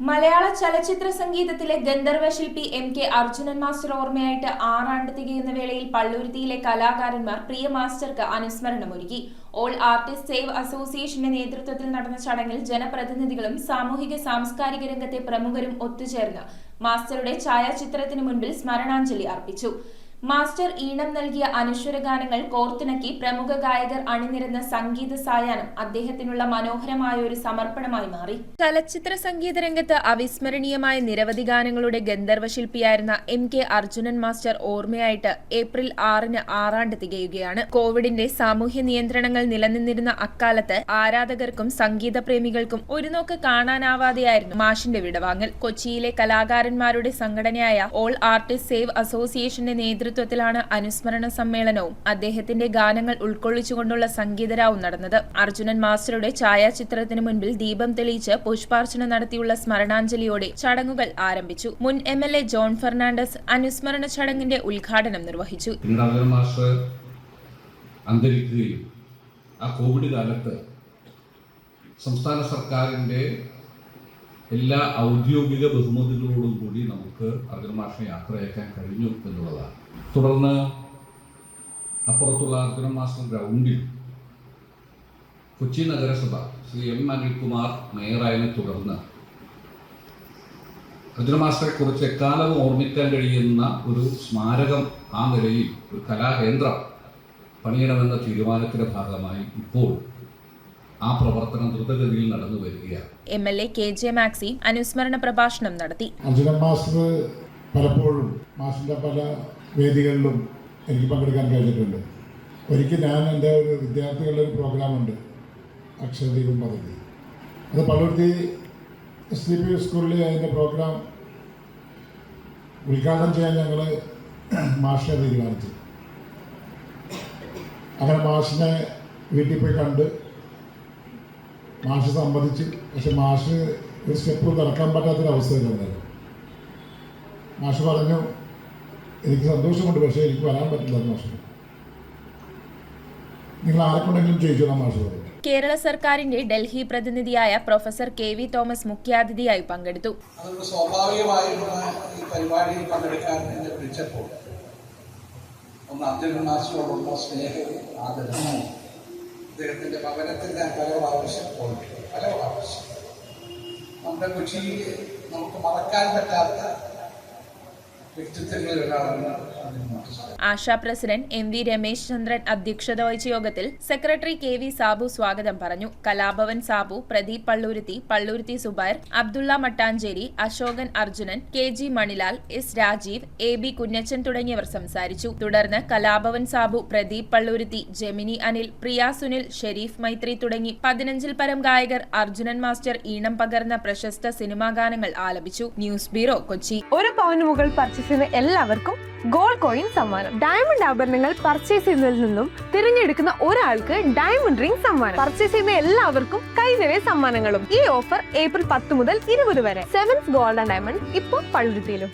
മലയാള ചലച്ചിത്ര സംഗീതത്തിലെ ഗന്ധർവശില്പി MK. Arjunan master ഓർമ്മയായിട്ട് 6 ആണ്ട് തികയുന്ന വേളയിൽ പള്ളുരുത്തിയിലെ കലാകാരന്മാർ പ്രിയ മാസ്റ്റർക്ക് അനുസ്മരണമൊരുക്കി. ഓൾ ആർട്ടിസ്റ്റ് സേവ് അസോസിയേഷന്റെ നേതൃത്വത്തിൽ നടന്ന ചടങ്ങിൽ ജനപ്രതിനിധികളും സാമൂഹിക സാംസ്കാരിക രംഗത്തെ പ്രമുഖരും ഒത്തുചേർന്ന് മാസ്റ്ററുടെ ഛായാചിത്രത്തിന് മുൻപിൽ സ്മരണാഞ്ജലി അർപ്പിച്ചു. മാസ്റ്റർ ഈണം നൽകിയ അനശ്വര ഗാനങ്ങൾ കോർത്തിണക്കി പ്രമുഖ ഗായകർ അണിനിരന്ന സംഗീത സായാഹ്നം അദ്ദേഹത്തിനുള്ള മനോഹരമായ ഒരു സമർപ്പണമായി മാറി. ചലച്ചിത്ര സംഗീത രംഗത്ത് അവിസ്മരണീയമായ നിരവധി ഗാനങ്ങളുടെ ഗന്ധർവശില്പിയായിരുന്ന എം.കെ. അർജുനൻ മാസ്റ്റർ ഓർമ്മയായിട്ട് ഏപ്രിൽ 6-ന് 6 ആണ്ട് തികയുകയാണ്. കോവിഡിന്റെ സാമൂഹ്യ നിയന്ത്രണങ്ങൾ നിലനിന്നിരുന്ന അക്കാലത്ത് ആരാധകർക്കും സംഗീത പ്രേമികൾക്കും ഒരു നോക്ക് കാണാനാവാതെയായിരുന്നു മാഷിന്റെ വിടവാങ്ങൽ. കൊച്ചിയിലെ കലാകാരന്മാരുടെ സംഘടനയായ ഓൾ ആർട്ടിസ്റ്റ് സേവ് അസോസിയേഷന്റെ നേതൃത്വത്തിലാണ് അനുസ്മരണ സമ്മേളനവും അദ്ദേഹത്തിന്റെ ഗാനങ്ങൾ ഉൾക്കൊള്ളിച്ചുകൊണ്ടുള്ള സംഗീതരാവും നടന്നത്. അർജുനൻ മാസ്റ്ററുടെ ഛായാചിത്രത്തിന് മുൻപിൽ ദീപം തെളിയിച്ച് പുഷ്പാർച്ചന നടത്തിയുള്ള സ്മരണാഞ്ജലിയോടെ ചടങ്ങുകൾ ആരംഭിച്ചു. മുൻ എം.എൽ.എ. ജോൺ ഫെർണാണ്ടസ് അനുസ്മരണ ചടങ്ങിന്റെ ഉദ്ഘാടനം നിർവഹിച്ചു. ആ കോവിഡ് കാലത്ത് സംസ്ഥാന സർക്കാരിന്റെ എല്ലാ ഔദ്യോഗിക ബഹുമതികളോടും കൂടി നമുക്ക് അർജുനൻ മാഷിനെ യാത്രയാക്കാൻ കഴിഞ്ഞു എന്നുള്ളതാണ്. തുടർന്ന് അപ്പുറത്തുള്ള അർജുനൻ മാസ്റ്റർ ഗ്രൗണ്ടിൽ കൊച്ചി നഗരസഭ ശ്രീ എം അനിൽകുമാർ മേയറായതിനെ തുടർന്ന് അർജുനൻ മാസ്റ്ററെ കുറിച്ച് എക്കാലവും ഓർമ്മിക്കാൻ കഴിയുന്ന ഒരു സ്മാരകം ആ നിലയിൽ ഒരു കലാകേന്ദ്രം പണിയണമെന്ന തീരുമാനത്തിന്റെ ഭാഗമായി ഇപ്പോൾ ആ പ്രവർത്തനം ദ്രുതഗതിയിൽ നടന്നു വരികയാണ്. എം.എൽ.എ. കെ.ജെ. മാക്സി അനുസ്മരണ പ്രഭാഷണം നടത്തി. അർജുനൻ മാസ്റ്റർ പലപ്പോഴും മാഷിന്റെ പല വേദികളിലും എനിക്ക് പങ്കെടുക്കാൻ കഴിഞ്ഞിട്ടുണ്ട്. ഒരിക്കൽ ഞാൻ എൻ്റെ ഒരു വിദ്യാർത്ഥികളുടെ ഒരു പ്രോഗ്രാമുണ്ട്, അക്ഷരദീപം പദ്ധതി. അത് പള്ളുരുത്തി SDP സ്കൂളിൽ അതിൻ്റെ പ്രോഗ്രാം ഉദ്ഘാടനം ചെയ്യാൻ ഞങ്ങൾ മാഷിനെ തീരുമാനിച്ചു. അങ്ങനെ മാഷിനെ വീട്ടിൽ പോയി കണ്ട് മാഷ് സമ്മതിച്ചു. പക്ഷെ മാഷ് ഒരു സ്റ്റെപ്പ് നടക്കാൻ പറ്റാത്തൊരവസ്ഥയിലുണ്ടായിരുന്നു. മാഷ് പറഞ്ഞു, എനിക്ക് സന്തോഷമുണ്ട്, പക്ഷേ എനിക്ക് വരാൻ പറ്റില്ല. മാഷ് നിങ്ങൾ ആരെക്കൊണ്ടെങ്കിലും ചെയ്യിച്ചോളാം മാഷ് പറഞ്ഞു. കേരള സർക്കാരിന്റെ ഡൽഹി പ്രതിനിധിയായ പ്രൊഫസർ കെ.വി. തോമസ് മുഖ്യാതിഥിയായി പങ്കെടുത്തു. സ്വാഭാവികമായിട്ടുള്ള ഈ പരിപാടിയിൽ പങ്കെടുക്കാൻ എന്നെ വിളിച്ചപ്പോൾ ഒന്ന് അർജുനൻ മാസ്റ്ററോടുള്ള സ്നേഹവും ആദരവും അദ്ദേഹത്തിൻ്റെ ഭവനത്തിൽ ഞാൻ പല പ്രാവശ്യം നമ്മുടെ കൊച്ചിയിൽ നമുക്ക് മറക്കാൻ പറ്റാത്ത വ്യക്തിത്വങ്ങളിൽ ഒരാളാണ്. Asha president MV. രമേശ് ചന്ദ്രൻ അധ്യക്ഷത വഹിച്ച യോഗത്തിൽ സെക്രട്ടറി കെ.വി. സാബു സ്വാഗതം പറഞ്ഞു. Kalabhavan Sabu, Pradeep Palluruthy Zubair, Abdulla Mattancherry, Ashokan Arjunan, KG. Manilal, S. Rajeev, AB. Kunjachan തുടങ്ങിയവർ സംസാരിച്ചു. തുടർന്ന് കലാഭവൻ സാബു, പ്രദീപ് പള്ളുരുത്തി, ജെമിനി അനിൽ, പ്രിയ സുനിൽ, ഷെരീഫ് മൈത്രി തുടങ്ങി 15-ൽ പരം ഗായകർ അർജുനൻ മാസ്റ്റർ ഈണം പകർന്ന പ്രശസ്ത സിനിമാ ഗാനങ്ങൾ ആലപിച്ചു. News bureau, Kochi. 1 പവന് മുകൾ പർച്ചേസ് ചെയ്യുന്ന എല്ലാവർക്കും ഗോൾഡ് കോയിൻ സമ്മാനം. ഡയമണ്ട് ആഭരണങ്ങൾ പർച്ചേസ് ചെയ്യുന്നതിൽ നിന്നും തിരഞ്ഞെടുക്കുന്ന ഒരാൾക്ക് ഡയമണ്ട് റിംഗ് സമ്മാനം. പർച്ചേസ് ചെയ്യുന്ന എല്ലാവർക്കും കൈനിറയെ സമ്മാനങ്ങളും. ഈ ഓഫർ ഏപ്രിൽ 10 മുതൽ 20 വരെ. 7th ഗോൾഡ് ആൻഡ് ഡയമണ്ട് ഇപ്പോൾ പള്ളുരുത്തിയിലും.